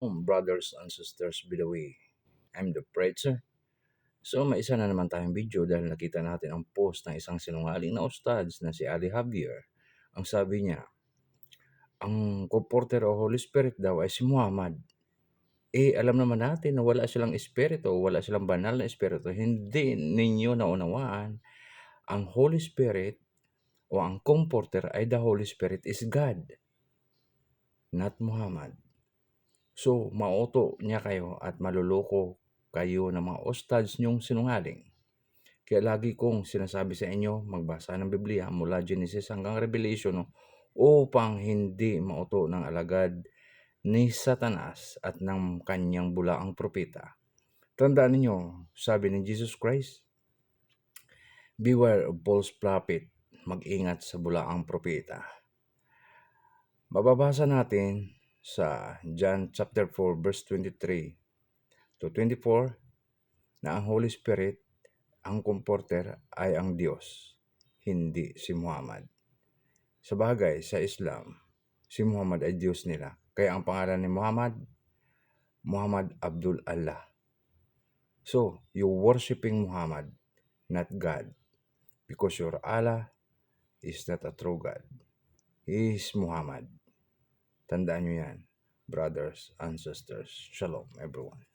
Brothers and sisters by the way, I'm the preacher. So may isa na naman tayong video dahil nakita natin ang post ng isang sinungaling na ustads na si Ali Javier. Ang sabi niya, ang comforter o Holy Spirit daw ay si Muhammad. Alam naman natin na wala silang espiritu, wala silang banal na espiritu. Hindi ninyo naunawaan. Ang Holy Spirit o ang comforter ay the Holy Spirit is God, not Muhammad. So, mauto niya kayo at maluloko kayo ng mga ustads niyong sinungaling. Kaya lagi kong sinasabi sa inyo, magbasa ng Biblia mula Genesis hanggang Revelation upang hindi mauto ng alagad ni Satanas at ng kanyang bulaang propeta. Tandaan ninyo, sabi ni Jesus Christ, beware of false prophet, mag-ingat sa bulaang propeta. Mababasa natin sa John chapter 4 verse 23 to 24 na ang Holy Spirit, ang comforter ay ang Diyos, hindi si Muhammad. Sa bagay, sa Islam, si Muhammad ay Diyos nila. Kaya ang pangalan ni Muhammad, Muhammad Abdul Allah. So, you're worshiping Muhammad, not God. Because your Allah is not a true God. He is Muhammad. Tandaan nyo yan, brothers and sisters. Shalom, everyone.